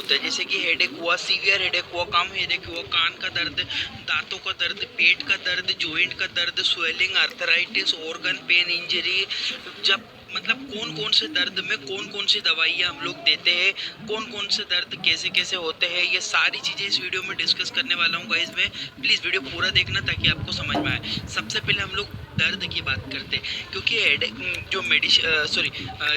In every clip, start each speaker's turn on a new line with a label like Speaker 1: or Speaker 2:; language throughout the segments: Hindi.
Speaker 1: होता है, जैसे कि हेडेक हुआ, सीवियर हेडेक हुआ, कम हेडेक हुआ, कान का दर्द, दांतों का दर्द, पेट का दर्द, जॉइंट का दर्द, swelling, arthritis, organ pain, injury. जब मतलब कौन कौन से दर्द में कौन कौन सी दवाइयाँ हम लोग देते हैं, कौन कौन से दर्द कैसे कैसे होते हैं, ये सारी चीज़ें इस वीडियो में डिस्कस करने वाला हूँ गाइस मैं। प्लीज़ वीडियो पूरा देखना ताकि आपको समझ में आए। सबसे पहले हम लोग दर्द की बात करते हैं, क्योंकि हेडेक जो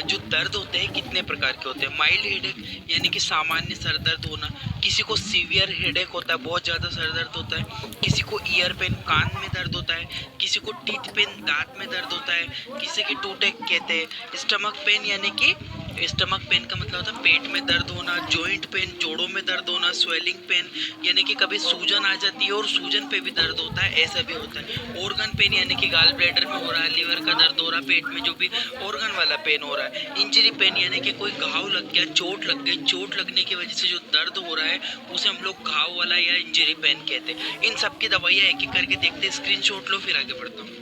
Speaker 1: जो दर्द होते हैं कितने प्रकार के होते हैं। माइल्ड हेडेक यानी कि सामान्य सर दर्द होना, किसी को सीवियर हेडेक होता है, बहुत ज़्यादा सर दर्द होता है, किसी को ईयर पेन कान में दर्द होता है, किसी को टीथ पेन दांत में दर्द होता है, किसी की टूटेक कहते हैं। स्टमक पेन यानी कि स्टमक पेन का मतलब होता है पेट में दर्द होना, जॉइंट पेन जोड़ों में दर्द होना, स्वेलिंग पेन यानी कि कभी सूजन आ जाती है और सूजन पे भी दर्द होता है, ऐसा भी होता है। ऑर्गन पेन यानी कि गाल ब्लैडर में हो रहा है, लीवर का दर्द हो रहा है, पेट में जो भी ऑर्गन वाला पेन हो रहा है। इंजरी पेन यानी कि कोई घाव लग गया, चोट लग गई, चोट लगने की वजह से जो दर्द हो रहा है उसे हम लोग घाव वाला या इंजरी पेन कहते हैं। इन सब की दवाइयाँ एक एक करके देखते हैं, स्क्रीनशॉट लो फिर आगे बढ़ता हूँ।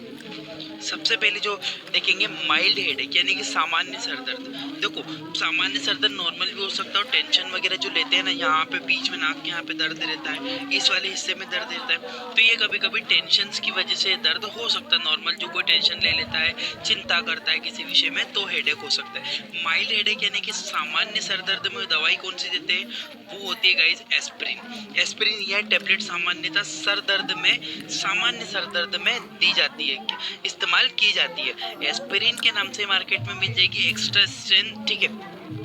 Speaker 1: सबसे पहले जो देखेंगे माइल्ड हेडेक यानी कि सामान्य सर दर्द। देखो सामान्य सर दर्द नॉर्मल भी हो सकता है, और टेंशन वगैरह जो लेते हैं ना, यहाँ पे बीच में नाक के यहाँ पे दर्द रहता है, इस वाले हिस्से में दर्द रहता है, तो ये कभी कभी टेंशन की वजह से दर्द हो सकता है। नॉर्मल जो कोई टेंशन ले लेता है, चिंता करता है किसी विषय में, तो हेडेक हो सकता है। माइल्ड हेडेक यानी कि सामान्य सर दर्द में दवाई कौन सी देते हैं, वो होती है गाइज एस्प्रिन। एस्प्रिन यह टेबलेट सामान्यतः सर दर्द में, सामान्य सर दर्द में दी जाती है, इस्तेमाल की जाती है। एस्पिरिन के नाम से मार्केट में मिल जाएगी, एक्स्ट्रा स्ट्रेंथ, ठीक है।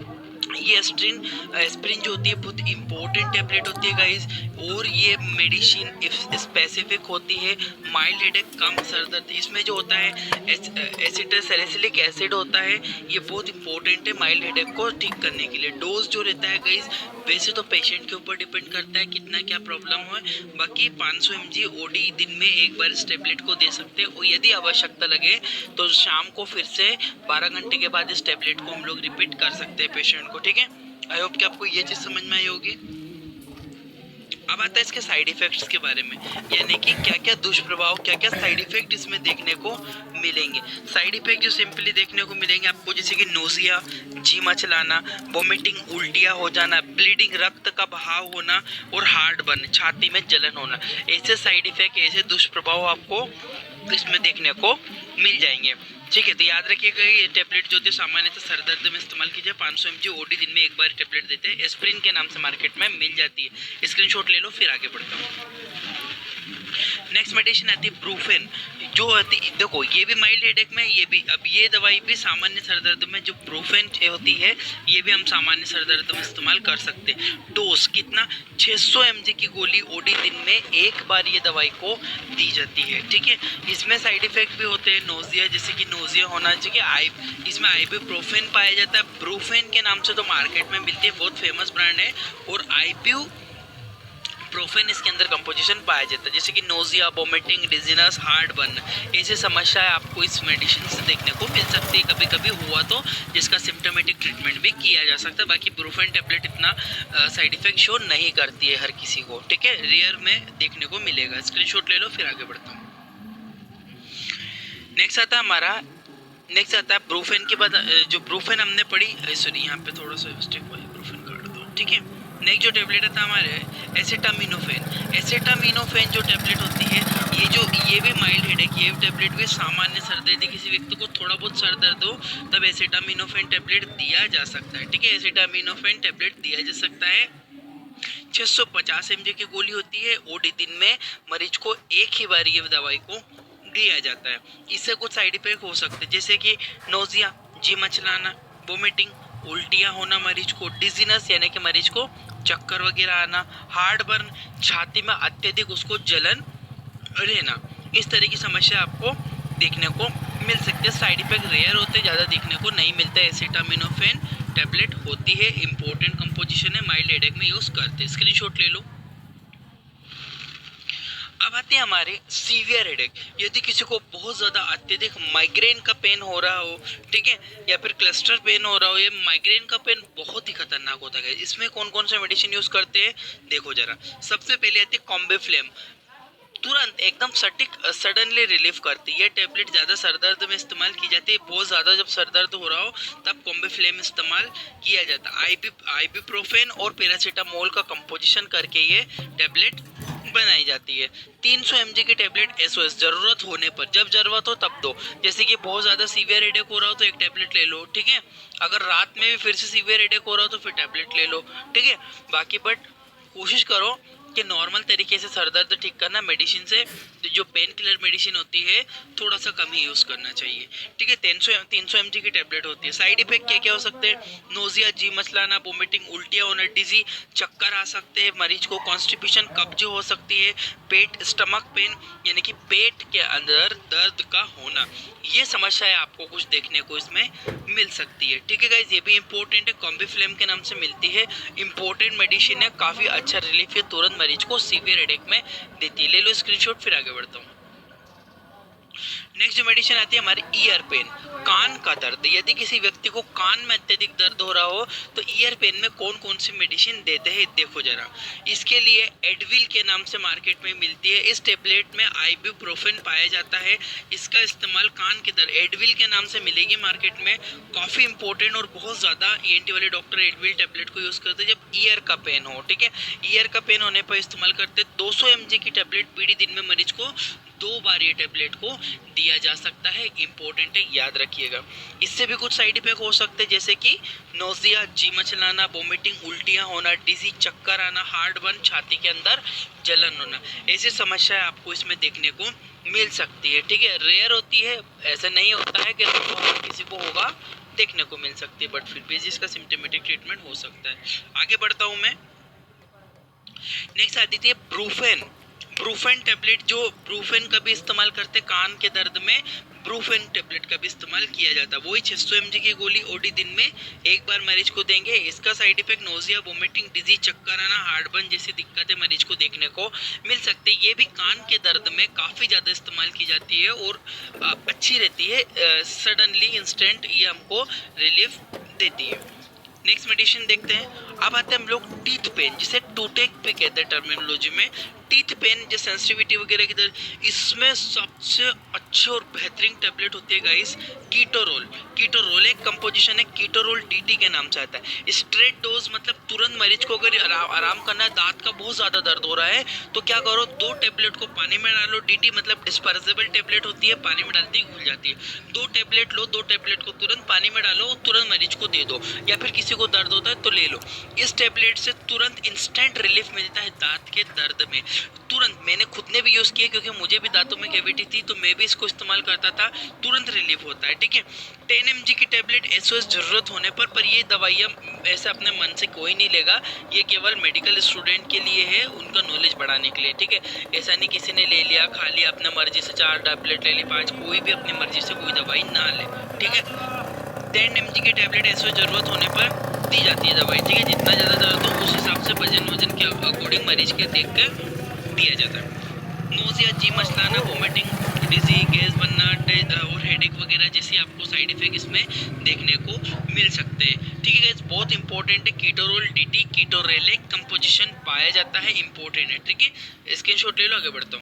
Speaker 1: ये एस्प्रिन जो होती है बहुत इंपॉर्टेंट टैबलेट होती है गाइस, और ये मेडिसिन स्पेसिफिक होती है। माइल्ड हेडेक कम सर दर्द, इसमें जो होता है एसिटोसैलिसिलिक एसिड होता है, ये बहुत इंपॉर्टेंट है माइल्ड हेडेक को ठीक करने के लिए। डोज जो रहता है गाइस वैसे तो पेशेंट के ऊपर डिपेंड करता है कितना क्या प्रॉब्लम हो, बाकी 500 mg ओडी दिन में एक बार इस टेबलेट को दे सकते हैं, और यदि आवश्यकता लगे तो शाम को फिर से 12 घंटे के बाद इस टेबलेट को हम लोग रिपीट कर सकते हैं पेशेंट को, ठीक है। आई होप कि आपको ये चीज़ समझ में आई होगी। अब आता है इसके साइड इफेक्ट्स के बारे में, यानी कि क्या क्या दुष्प्रभाव, क्या क्या साइड इफेक्ट इसमें देखने को मिलेंगे। साइड इफेक्ट जो सिंपली देखने को मिलेंगे आपको, जैसे कि नोजिया, जी मचलाना, वोमिटिंग, उल्टियाँ हो जाना, ब्लीडिंग, रक्त का बहाव होना, और हार्ट बर्न, छाती में जलन होना। ऐसे साइड इफेक्ट, ऐसे दुष्प्रभाव आपको इसमें देखने को मिल जाएंगे, ठीक है। तो याद रखिएगा ये टेबलेट जो होती है सामान्यतः सर दर्द में इस्तेमाल कीजिए। 500 mg ओडी दिन में एक बार टेबलेट देते हैं, एस्प्रिन के नाम से मार्केट में मिल जाती है। स्क्रीनशॉट ले लो फिर आगे बढ़ता हूँ। नेक्स्ट मेडिसिन आती है ब्रूफेन, जो होती देखो ये भी माइल्ड हेडेक में, ये भी, अब ये दवाई भी सामान्य सर दर्द में जो ब्रूफेन होती है, ये भी हम सामान्य सर दर्द में इस्तेमाल कर सकते हैं। डोज कितना, 600 mg की गोली ओडी दिन में एक बार ये दवाई को दी जाती है, ठीक है। इसमें साइड इफेक्ट भी होते हैं, नोजिया, जैसे कि नोजिया होना चाहिए, इसमें आइबुप्रोफेन पाया जाता है, ब्रूफेन के नाम से तो मार्केट में मिलती है, बहुत फेमस ब्रांड है, और प्रोफेन इसके अंदर कंपोजिशन पाया जाता है। जैसे कि nausea, vomiting, dizziness, heart burn, ऐसे समस्याएं आपको इस मेडिसिन से देखने को मिल सकती है, कभी कभी हुआ तो, जिसका सिम्टोमेटिक ट्रीटमेंट भी किया जा सकता है। बाकी ब्रूफेन टेबलेट इतना साइड इफेक्ट शो नहीं करती है हर किसी को, ठीक है, रेयर में देखने को मिलेगा। स्क्रीनशॉट ले लो फिर आगे बढ़ता हूँ। नेक्स्ट आता है ब्रूफेन के बाद, जो ब्रूफेन हमने पढ़ी, सॉरी यहाँ पे थोड़ा सा मिस्टेक हुआ, ब्रूफेन काट दो, ठीक है। नेक्स्ट जो टेबलेट आता है हमारे एसिटामिनोफेन। एसिटामिनोफेन जो टेबलेट होती है, ये भी माइल्ड हेडेक, ये टेबलेट भी सामान्य सर दर्द, किसी व्यक्ति को थोड़ा बहुत सर दर्द हो तब एसिटामिनोफेन टेबलेट दिया जा सकता है, ठीक है। एसिटामिनोफेन टेबलेट दिया जा सकता है, 650 mg की गोली होती है, ओडी दिन में मरीज को एक ही बार ये दवाई को दिया जाता है। इससे कुछ साइड इफेक्ट हो सकते हैं, जैसे कि नोजिया, जी मचलाना, वोमिटिंग, उल्टियाँ होना मरीज को, डिजीनेस यानी कि मरीज को चक्कर वगैरह आना, हार्ट बर्न, छाती में अत्यधिक उसको जलन रहना, इस तरह की समस्या आपको देखने को मिल सकती है। साइड इफेक्ट रेयर होते, ज़्यादा देखने को नहीं मिलता है। एसिटामिनोफेन टैबलेट होती है, इंपॉर्टेंट कंपोजिशन है, माइल्ड हेडेक में यूज़ करते हैं। स्क्रीनशॉट ले लो। अब आते हैं हमारे सीवियर हेडेक। यदि किसी को बहुत ज़्यादा अत्यधिक माइग्रेन का पेन हो रहा हो, ठीक है, या फिर क्लस्टर पेन हो रहा हो, ये माइग्रेन का पेन बहुत ही खतरनाक होता है। इसमें कौन कौन से मेडिसिन यूज़ करते हैं देखो जरा। सबसे पहले आती है कॉम्बिफ्लेम। तुरंत एकदम सटीक सडनली रिलीफ करती है। ये टेबलेट ज़्यादा सरदर्द में इस्तेमाल की जाती है। बहुत ज़्यादा जब सरदर्द हो रहा हो तब कॉम्बिफ्लेम इस्तेमाल किया जाता है। आइबुप्रोफेन और पैरासीटामोल का कंपोजिशन करके ये टेबलेट बनाई जाती है। 300 mg की टेबलेट एसओएस, जरूरत होने पर, जब जरूरत हो तब दो। जैसे कि बहुत ज़्यादा सीवियर हेडेक हो रहा हो तो एक टेबलेट ले लो, ठीक है। अगर रात में भी फिर से सीवियर हेडेक हो रहा हो तो फिर टेबलेट ले लो, ठीक है। बाकी बट कोशिश करो कि नॉर्मल तरीके से सर दर्द ठीक करना। मेडिसिन से जो पेन किलर मेडिसिन होती है थोड़ा सा कम ही यूज़ करना चाहिए, ठीक है। 300 mg की टेबलेट होती है। साइड इफेक्ट क्या क्या हो सकते हैं? नोजिया, जी मचलाना, वोमिटिंग, उल्टियाँ होना, डिजी, चक्कर आ सकते हैं मरीज को, कॉन्स्टिपेशन, कब्ज हो सकती है, पेट स्टमक पेन यानी कि पेट के अंदर दर्द का होना, ये समस्याएं आपको कुछ देखने को इसमें मिल सकती है, ठीक है गाइज। ये भी इंपॉर्टेंट है, कॉम्बिफ्लेम के नाम से मिलती है, इंपॉर्टेंट मेडिसिन है, काफ़ी अच्छा रिलीफ है, तुरंत मरीज को सीवियर हेडेक में देती है। ले लो स्क्रीनशॉट, फिर आगे बढ़ता हूँ। नेक्स्ट जो मेडिसिन आती है हमारी ईयर पेन, कान का दर्द। यदि किसी व्यक्ति को कान में अत्यधिक दर्द हो रहा हो तो ईयर पेन में कौन कौन सी मेडिसिन देते हैं देखो जरा। इसके लिए एडविल के नाम से मार्केट में मिलती है। इस टेबलेट में आइबुप्रोफेन पाया जाता है। इसका इस्तेमाल कान के दर्द, एडविल के नाम से मिलेगी मार्केट में, काफ़ी इंपॉर्टेंट और बहुत ज़्यादा ईएनटी वाले डॉक्टर एडविल टेबलेट को यूज़ करते हैं जब ईयर का पेन हो, ठीक है। ईयर का पेन होने पर इस्तेमाल करते। 200 mg की टेबलेट पीढ़ी दिन में मरीज को 2 बार ये टेबलेट को दिया जा सकता है। इंपॉर्टेंट है, याद रखिएगा। इससे भी कुछ साइड इफेक्ट हो सकते हैं जैसे कि नोजिया, जी मचलाना, वोमिटिंग, उल्टियाँ होना, डिजी, चक्कर आना, हार्ट बर्न, छाती के अंदर जलन होना, ऐसी समस्याएं आपको इसमें देखने को मिल सकती है, ठीक है। रेयर होती है, ऐसा नहीं होता है कि किसी को होगा, देखने को मिल सकती है, बट फिर भी इसका सिम्टोमेटिक ट्रीटमेंट हो सकता है। आगे बढ़ता हूँ मैं। नेक्स्ट आती है ब्रूफेन। ब्रूफेन टेबलेट, जो ब्रूफेन का भी इस्तेमाल करते कान के दर्द में, ब्रूफेन टेबलेट का भी इस्तेमाल किया जाता है। वही 600 mg की गोली ओडी दिन में एक बार मरीज को देंगे। इसका साइड इफेक्ट नोजिया, वोमिटिंग, डिजी, चक्कर आना, हार्ट बर्न जैसी दिक्कतें मरीज को देखने को मिल सकती है। ये भी कान के दर्द में काफ़ी ज़्यादा इस्तेमाल की जाती है और अच्छी रहती है, सडनली इंस्टेंट ये हमको रिलीफ देती है। नेक्स्ट मेडिसिन देखते हैं। अब आते हैं हम लोग टीथ पेन, जिसे टूटेक पे कहते हैं टर्मिनोलॉजी में। टीथ पेन जो सेंसिटिविटी वगैरह की तरह, इसमें सबसे अच्छी और बेहतरीन टेबलेट होती है गाइस कीटोरोल। कीटोरोल एक कंपोजिशन है, कीटोरोल डीटी के नाम से आता है। स्ट्रेट डोज मतलब तुरंत मरीज को अगर आराम करना है, दांत का बहुत ज़्यादा दर्द हो रहा है तो क्या करो, 2 टेबलेट को पानी में डालो। डीटी मतलब डिस्पर्सेबल टेबलेट होती है, पानी में डालती ही घुल जाती है। 2 टेबलेट लो, 2 टेबलेट को तुरंत पानी में डालो और तुरंत मरीज को दे दो, या फिर किसी को दर्द होता है तो ले लो। इस टेबलेट से तुरंत इंस्टेंट रिलीफ मिलता है दांत के दर्द में, तुरंत। मैंने खुद ने भी यूज़ किया क्योंकि मुझे भी दांतों में कैविटी थी तो मैं भी इसको इस्तेमाल करता था, तुरंत रिलीफ होता है, ठीक है। 10 mg की टेबलेट एसओएस जरूरत होने पर ये दवाइयाँ ऐसे अपने मन से कोई नहीं लेगा, ये केवल मेडिकल स्टूडेंट के लिए है, उनका नॉलेज बढ़ाने के लिए, ठीक है। ऐसा नहीं किसी ने ले लिया, खा लिया अपने मर्जी से, 4 टेबलेट ले ली, 5, कोई भी अपनी मर्जी से कोई दवाई ना ले, ठीक है। 10 mg की टेबलेट एसओएस जरूरत होने पर दी जाती है दवाई, ठीक है। जितना ज़्यादा दर्द हो उस हिसाब से वजन के अकॉर्डिंग मरीज के देख कर दिया जाता है। नोजिया, जी मचलाना, वोमिटिंग, डिजी, गैस बनना और हेडेक वगैरह जैसी आपको साइड इफेक्ट इसमें देखने को मिल सकते हैं, ठीक है गाइस। बहुत इंपॉर्टेंट है कीटोरोल डीटी, कीटोरेलेक कंपोजिशन पाया जाता है, इंपॉर्टेंट है, ठीक है। स्क्रीनशॉट ले लो, आगे बढ़ता हूँ।